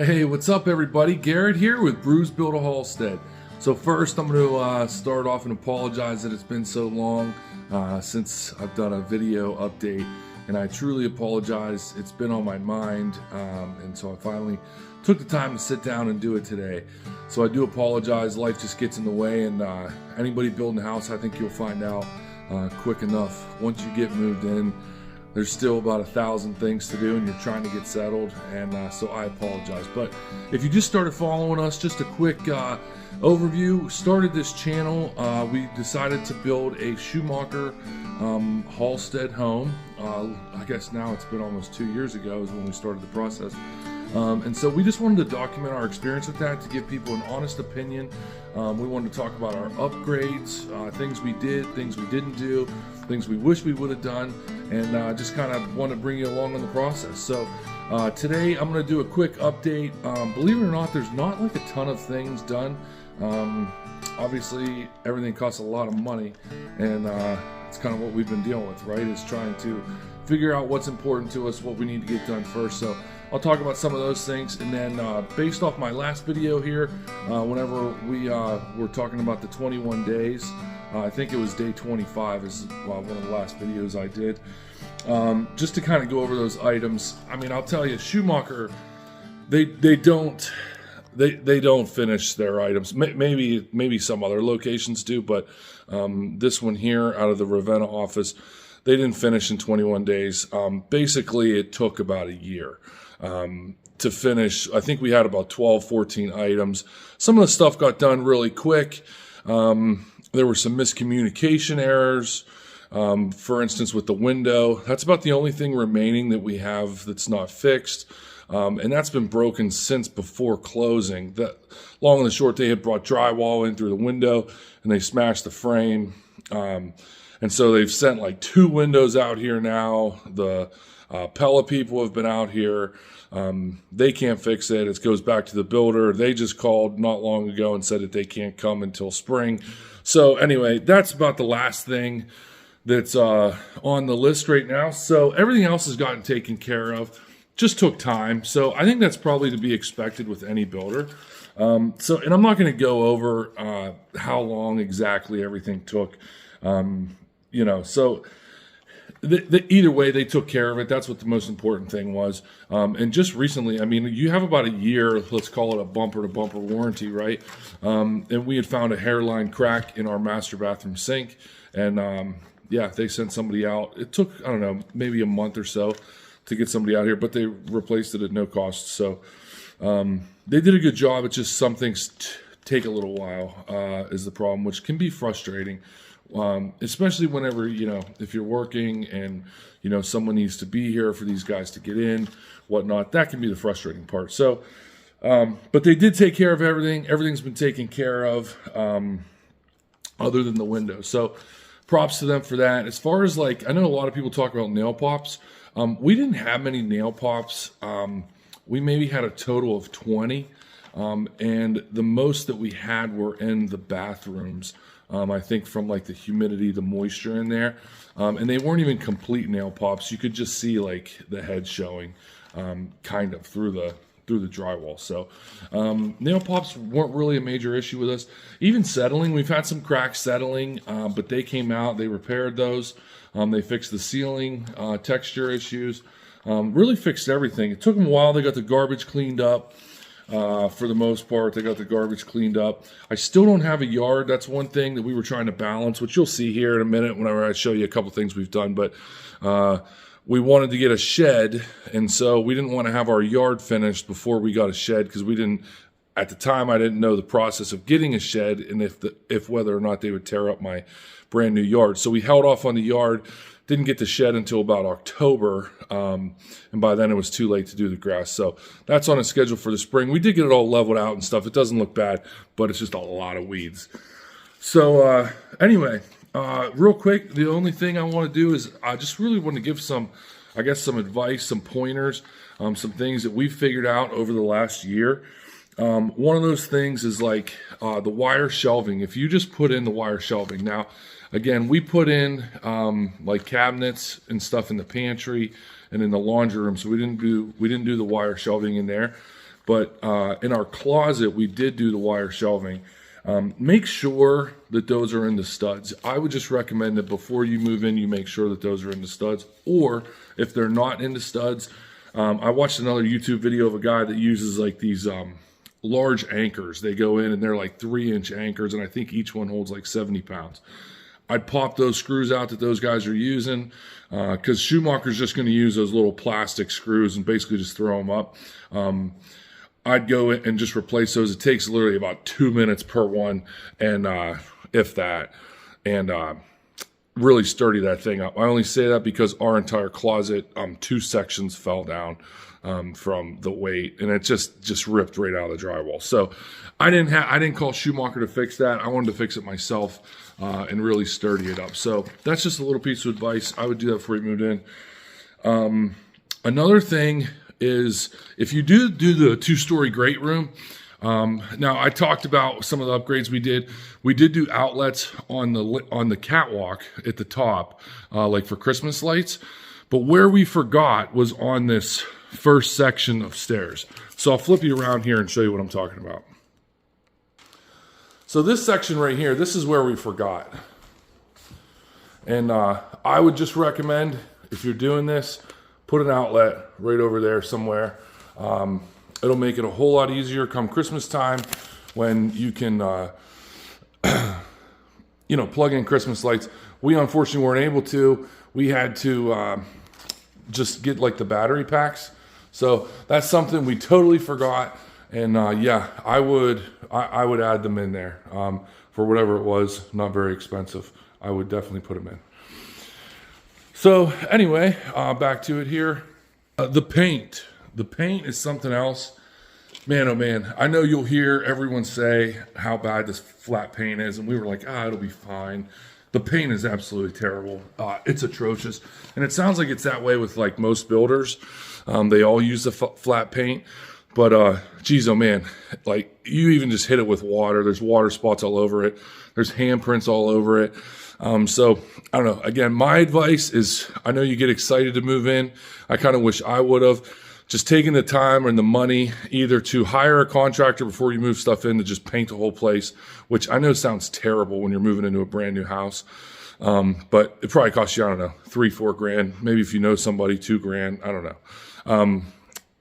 Hey, what's up everybody? Garrett here with Brews Build a Halsted. So first I'm going to start off and apologize that it's been so long since I've done a video update, and I truly apologize. It's been on my mind, and so I finally took the time to sit down and do it today. So I do apologize. Life just gets in the way, and anybody building a house, I think you'll find out quick enough once you get moved in. There's still about 1,000 things to do and you're trying to get settled, and so I apologize. But if you just started following us, just a quick overview. Started this channel, we decided to build a Schumacher Halsted home. I guess now it's been almost 2 years ago is when we started the process. And so we just wanted to document our experience with that, to give people an honest opinion. We wanted to talk about our upgrades, things we did, things we didn't do, things we wish we would have done, and just kind of want to bring you along in the process. So today I'm going to do a quick update. Believe it or not, there's not like a ton of things done. Obviously everything costs a lot of money, and it's kind of what we've been dealing with, right? Is trying to figure out what's important to us, what we need to get done first. So I'll talk about some of those things, and then based off my last video here, whenever we were talking about the 21 days, I think it was day 25 is one of the last videos I did, just to kind of go over those items. I mean, I'll tell you, Schumacher, they don't finish their items. Maybe some other locations do, but this one here out of the Ravenna office, they didn't finish in 21 days. Basically, it took about a year to finish. I think we had about 12, 14 items. Some of the stuff got done really quick. There were some miscommunication errors. For instance, with the window, that's about the only thing remaining that we have that's not fixed. And that's been broken since before closing. That long and the short, they had brought drywall in through the window and they smashed the frame. And so they've sent like 2 windows out here now. The Pella people have been out here. They can't fix it. It goes back to the builder. They just called not long ago and said that they can't come until spring. So anyway, that's about the last thing that's on the list right now. So everything else has gotten taken care of. Just took time. So I think that's probably to be expected with any builder. And I'm not going to go over how long exactly everything took. So either way, they took care of it. That's what the most important thing was. And just recently, I mean, you have about a year, let's call it a bumper-to-bumper warranty, right? And we had found a hairline crack in our master bathroom sink. And yeah, they sent somebody out. It took, I don't know, maybe a month or so to get somebody out here, but they replaced it at no cost. So they did a good job. It's just some things take a little while is the problem, which can be frustrating. Especially whenever, if you're working and, someone needs to be here for these guys to get in, whatnot, that can be the frustrating part. So, but they did take care of everything. Everything's been taken care of, other than the window. So props to them for that. As far as I know a lot of people talk about nail pops. We didn't have many nail pops. We maybe had a total of 20. And the most that we had were in the bathrooms. I think from the humidity, the moisture in there. And they weren't even complete nail pops. You could just see the head showing kind of through the drywall. So nail pops weren't really a major issue with us. Even settling, we've had some cracks settling, but they came out, they repaired those. They fixed the ceiling texture issues, really fixed everything. It took them a while. They got the garbage cleaned up. For the most part, they got the garbage cleaned up. I still don't have a yard. That's one thing that we were trying to balance, which you'll see here in a minute whenever I show you a couple things we've done. But we wanted to get a shed, and so we didn't want to have our yard finished before we got a shed, because we didn't, at the time, I didn't know the process of getting a shed and if whether or not they would tear up my brand new yard. So we held off on the yard. Didn't get the shed until about October, and by then it was too late to do the grass. So that's on a schedule for the spring. We did get it all leveled out and stuff. It doesn't look bad, but it's just a lot of weeds. So anyway, real quick, the only thing I want to do is I just really want to give some advice, some pointers, some things that we've figured out over the last year. One of those things is the wire shelving. If you just put in the wire shelving. Now, again, we put in cabinets and stuff in the pantry and in the laundry room, so we didn't do the wire shelving in there. But in our closet, we did do the wire shelving. Make sure that those are in the studs. I would just recommend that before you move in, you make sure that those are in the studs. Or if they're not in the studs, I watched another YouTube video of a guy that uses like these large anchors. They go in and they're like 3-inch anchors, and I think each one holds like 70 pounds. I'd pop those screws out that those guys are using, because Schumacher's just going to use those little plastic screws and basically just throw them up. I'd go in and just replace those. It takes literally about 2 minutes per one, and if that, and really sturdy that thing up. I only say that because our entire closet, 2 sections fell down from the weight, and it just ripped right out of the drywall. So I didn't call Schumacher to fix that. I wanted to fix it myself and really sturdy it up. So that's just a little piece of advice. I would do that before you moved in. Another thing is, if you do the 2-story great room, now I talked about some of the upgrades we did. We did do outlets on the catwalk at the top, like for Christmas lights. But where we forgot was on this first section of stairs. So I'll flip you around here and show you what I'm talking about. So this section right here, this is where we forgot. And I would just recommend, if you're doing this, put an outlet right over there somewhere. It'll make it a whole lot easier come Christmas time, when you can, plug in Christmas lights. We unfortunately weren't able to. We had to just get like the battery packs. So that's something we totally forgot. And yeah, I would add them in there for whatever it was. Not very expensive. I would definitely put them in. So anyway, back to it here. The paint. The paint is something else. Man, oh man, I know you'll hear everyone say how bad this flat paint is, and we were like, it'll be fine. The paint is absolutely terrible. It's atrocious. And it sounds like it's that way with like most builders. They all use the flat paint. But geez, oh man, like you even just hit it with water. There's water spots all over it. There's handprints all over it. So I don't know. Again, my advice is, I know you get excited to move in. I kind of wish I would have just taken the time and the money either to hire a contractor before you move stuff in to just paint the whole place, which I know sounds terrible when you're moving into a brand new house. But it probably costs you, I don't know, $3-4 grand. Maybe if you know somebody, $2 grand. I don't know.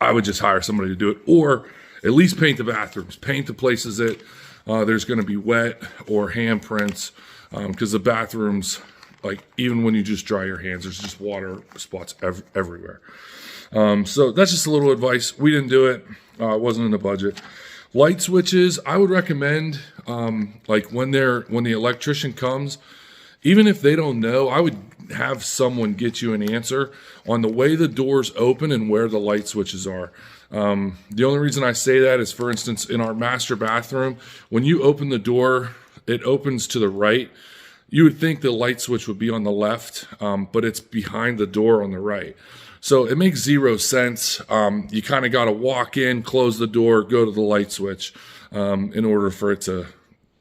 I would just hire somebody to do it, or at least paint the bathrooms, paint the places that there's going to be wet or handprints, because the bathrooms, like even when you just dry your hands, there's just water spots everywhere. So that's just a little advice. We didn't do it. It wasn't in the budget. Light switches, I would recommend, like when the electrician comes, even if they don't know, I would have someone get you an answer on the way the doors open and where the light switches are. The only reason I say that is, for instance, in our master bathroom, when you open the door, it opens to the right. You would think the light switch would be on the left, but it's behind the door on the right. So it makes zero sense. You kind of got to walk in, close the door, go to the light switch in order for it to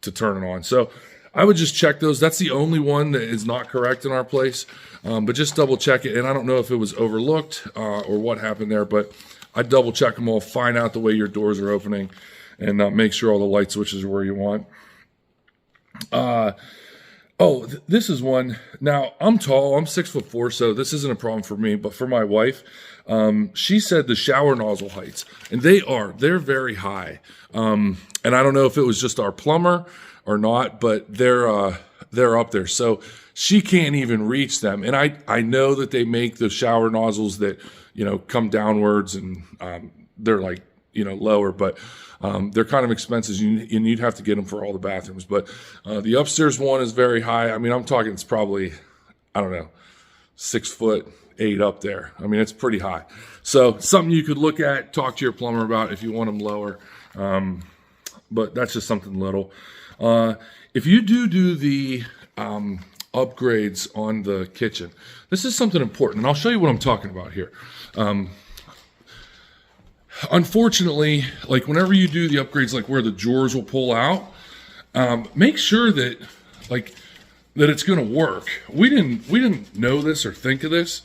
turn it on. So I would just check those. That's the only one that is not correct in our place, but just double check it. And I don't know if it was overlooked or what happened there, but I'd double check them all, find out the way your doors are opening, and make sure all the light switches are where you want. This is one. Now, I'm tall. I'm 6'4", so this isn't a problem for me. But for my wife, she said the shower nozzle heights, and they're very high. And I don't know if it was just our plumber or not, but they're up there. So she can't even reach them. And I know that they make the shower nozzles that, come downwards, and they're like, lower, but they're kind of expensive, and you'd have to get them for all the bathrooms. But the upstairs one is very high. I mean, I'm talking, it's probably, I don't know, 6'8" up there. I mean, it's pretty high. So something you could look at, talk to your plumber about if you want them lower. But that's just something little. If you do the upgrades on the kitchen, this is something important, and I'll show you what I'm talking about here. Unfortunately, like whenever you do the upgrades, like where the drawers will pull out, make sure that it's going to work. We didn't know this or think of this,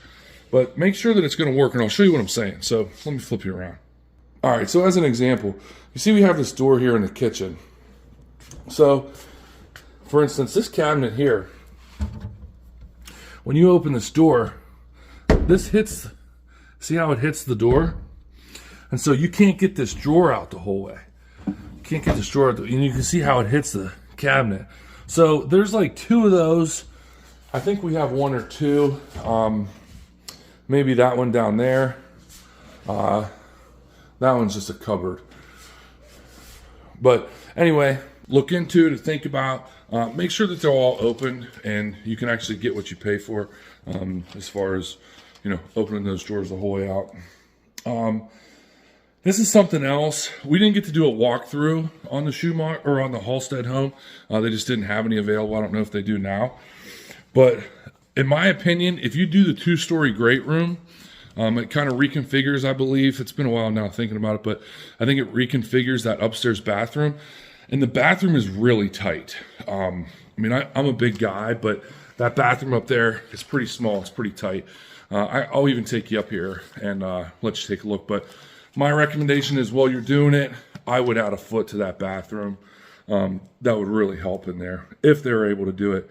but make sure that it's going to work, and I'll show you what I'm saying. So let me flip you around. All right, so as an example, you see we have this door here in the kitchen. So, for instance, this cabinet here, when you open this door, this hits, see how it hits the door? And so you can't get this drawer out the whole way. You can't get this drawer out, and you can see how it hits the cabinet. So there's like 2 of those. I think we have 1 or 2. Maybe that one down there. That one's just a cupboard. But anyway, look into it, think about. Make sure that they're all open and you can actually get what you pay for, as far as, you know, opening those drawers the whole way out. This is something else. We didn't get to do a walkthrough on the Schumacher or on the Halsted home. They just didn't have any available. I don't know if they do now. But in my opinion, if you do the 2-story great room, it kind of reconfigures, I believe. It's been a while now thinking about it, but I think it reconfigures that upstairs bathroom. And the bathroom is really tight. I mean, I'm a big guy, but that bathroom up there is pretty small. It's pretty tight. I'll even take you up here and let you take a look. But my recommendation is, while you're doing it, I would add a foot to that bathroom. That would really help in there if they're able to do it.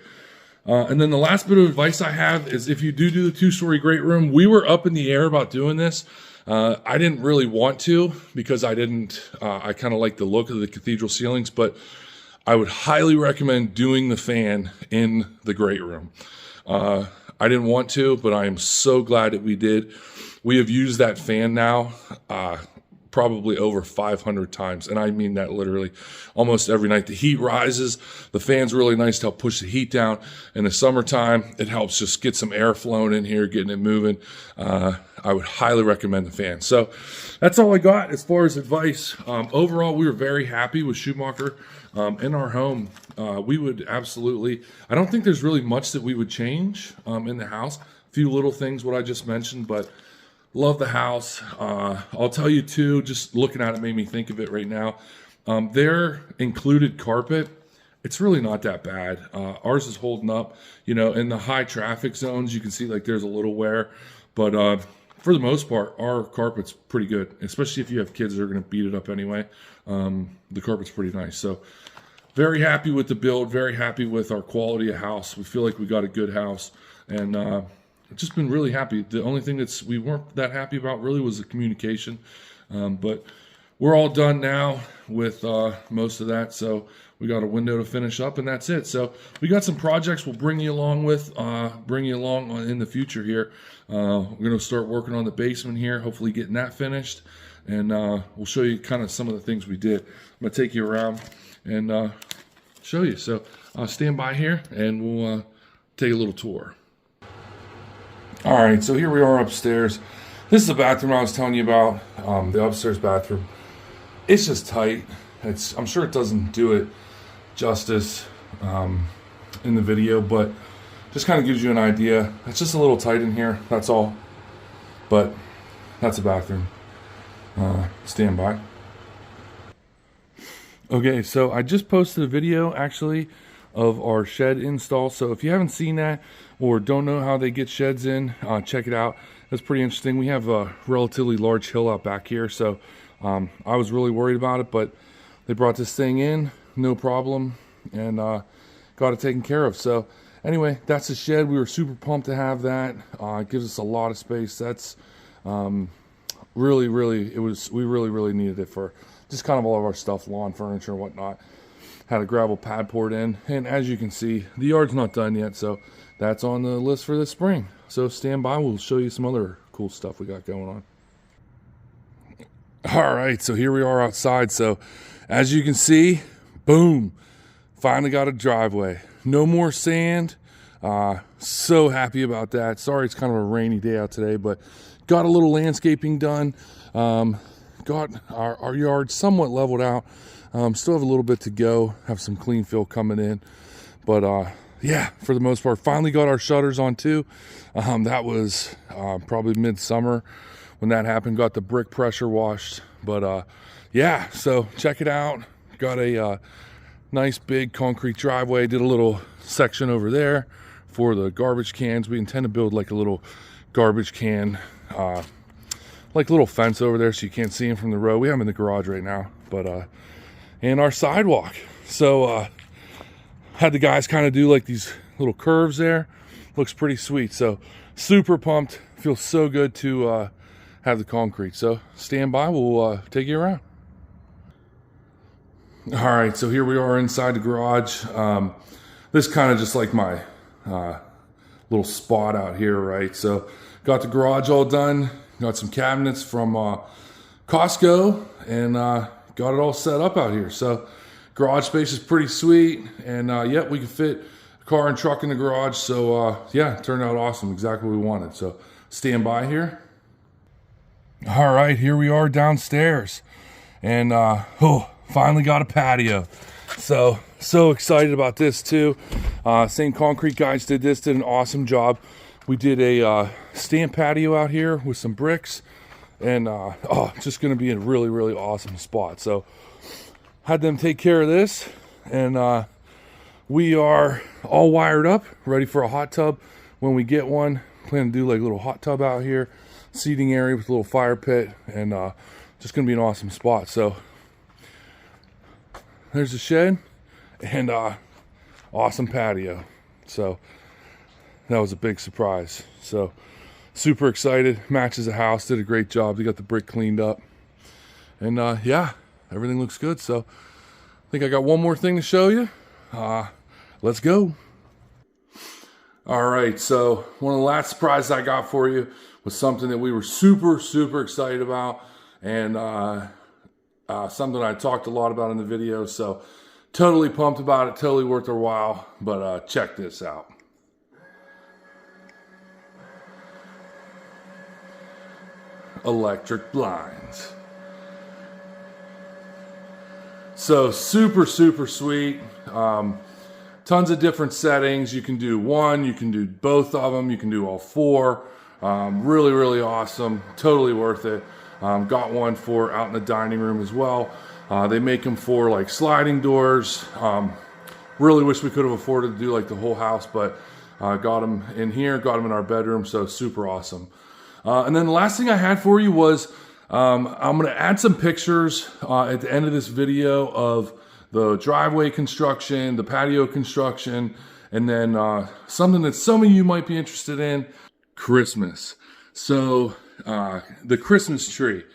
And then the last bit of advice I have is, if you do the 2-story great room, we were up in the air about doing this. I didn't really want to, because I kind of like the look of the cathedral ceilings, but I would highly recommend doing the fan in the great room. I didn't want to, but I am so glad that we did. We have used that fan now probably over 500 times, and I mean that literally, almost every night. The heat rises. The fan's really nice to help push the heat down. In the summertime, it helps just get some air flowing in here, getting it moving. I would highly recommend the fan. So that's all I got as far as advice. Overall, we were very happy with Schumacher in our home. We would absolutely, I don't think there's really much that we would change in the house. A few little things, what I just mentioned, but love the house. I'll tell you too, just looking at it made me think of it right now. Their included carpet, it's really not that bad. Ours is holding up. You know, in the high traffic zones, you can see like there's a little wear, but for the most part, our carpet's pretty good, especially if you have kids that are going to beat it up anyway. The carpet's pretty nice. So very happy with the build, very happy with our quality of house. We feel like we got a good house, and just been really happy. The only thing we weren't that happy about really was the communication, but we're all done now with most of that. So we got a window to finish up, and that's it. So we got some projects we'll bring you along in the future here. We're going to start working on the basement here, hopefully getting that finished, and we'll show you kind of some of the things we did. I'm going to take you around and show you. So stand by here, and we'll take a little tour. All right, so here we are upstairs. This is the bathroom I was telling you about, the upstairs bathroom. It's just tight. I'm sure it doesn't do it justice in the video, but just kind of gives you an idea. It's just a little tight in here, that's all. But that's a bathroom. Stand by. Okay, so I just posted a video actually of our shed install. So if you haven't seen that or don't know how they get sheds in, check it out. It's pretty interesting. We have a relatively large hill out back here, so I was really worried about it, but they brought this thing in, no problem, and got it taken care of. So anyway, that's the shed. We were super pumped to have that. It gives us a lot of space. That's we really needed it for just kind of all of our stuff, lawn furniture and whatnot. Had a gravel pad poured in, and as you can see, the yard's not done yet, so that's on the list for this spring. So stand by, we'll show you some other cool stuff we got going on. All right, so here we are outside. So as you can see, boom, finally got a driveway. No more sand. So happy about that. Sorry it's kind of a rainy day out today, but got a little landscaping done. Got our yard somewhat leveled out. Still have a little bit to go, have some clean fill coming in, but yeah, for the most part, finally got our shutters on too. That was probably midsummer when that happened. Got the brick pressure washed, but yeah, so check it out. Got a nice big concrete driveway. Did a little section over there for the garbage cans. We intend to build like a little garbage can like little fence over there so you can't see them from the road. We have them in the garage right now, but and our sidewalk. So had the guys kind of do like these little curves there. Looks pretty sweet. So super pumped. Feels so good to have the concrete. So stand by, we'll take you around. All right, so here we are inside the garage. This kind of just like my little spot out here, right? So got the garage all done. Got some cabinets from Costco, and got it all set up out here. So garage space is pretty sweet, and yep, we can fit a car and truck in the garage. So yeah, it turned out awesome, exactly what we wanted. So stand by here. All right, here we are downstairs, and finally got a patio. So excited about this too. Same concrete guys did an awesome job. We did a stand patio out here with some bricks, and just gonna be a really, really awesome spot. So had them take care of this, and we are all wired up, ready for a hot tub when we get one. Plan to do like a little hot tub out here, seating area with a little fire pit, and just gonna be an awesome spot. So there's the shed, and awesome patio. So that was a big surprise. So super excited. Matches the house, did a great job. They got the brick cleaned up, and yeah, everything looks good. So I think I got one more thing to show you. Let's go. All right, so one of the last surprises I got for you was something that we were super excited about, and something I talked a lot about in the video. So totally pumped about it, totally worth our while. But check this out. Electric blinds. So super sweet. Tons of different settings. You can do one, you can do both of them, you can do all four. Really awesome, totally worth it. Got one for out in the dining room as well. They make them for like sliding doors. Really wish we could have afforded to do like the whole house, but got them in here, got them in our bedroom, so super awesome. And then the last thing I had for you was I'm going to add some pictures at the end of this video of the driveway construction, the patio construction, and then something that some of you might be interested in, Christmas. So the Christmas tree.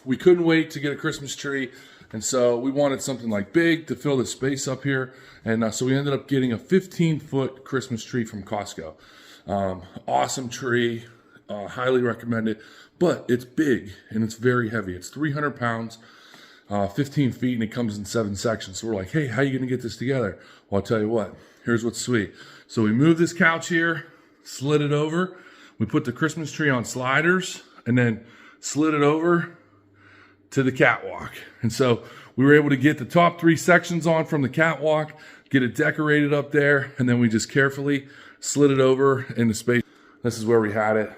We couldn't wait to get a Christmas tree, and so we wanted something like big to fill the space up here, and so we ended up getting a 15-foot Christmas tree from Costco. Awesome tree, highly recommend it, but it's big and it's very heavy. It's 300 pounds, 15 feet, and it comes in 7 sections. So we're like, hey, how are you going to get this together? Well, I'll tell you what, here's what's sweet. So we moved this couch here, slid it over, we put the Christmas tree on sliders, and then slid it over to the catwalk. And so we were able to get the top 3 sections on from the catwalk, get it decorated up there, and then we just carefully slid it over into space. This is where we had it.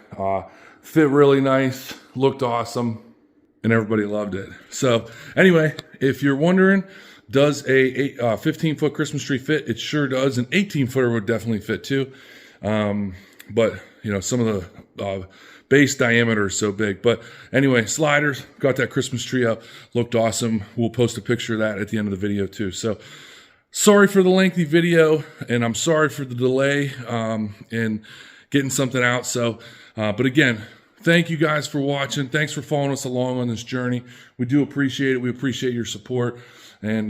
Fit really nice, looked awesome, and everybody loved it. So anyway, if you're wondering, does a 15-foot Christmas tree fit? It sure does. An 18-footer would definitely fit too. But you know, some of the base diameter is so big. But anyway, sliders, got that Christmas tree up, looked awesome. We'll post a picture of that at the end of the video too. So sorry for the lengthy video, and I'm sorry for the delay in getting something out. So, but again, thank you guys for watching. Thanks for following us along on this journey. We do appreciate it. We appreciate your support. And,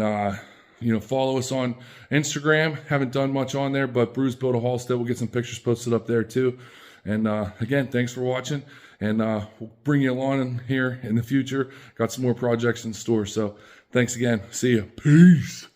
you know, follow us on Instagram. Haven't done much on there, but Bruce Built a Halsted. We'll get some pictures posted up there too. And again, thanks for watching. And we'll bring you along here in the future. Got some more projects in store. So thanks again. See you. Peace.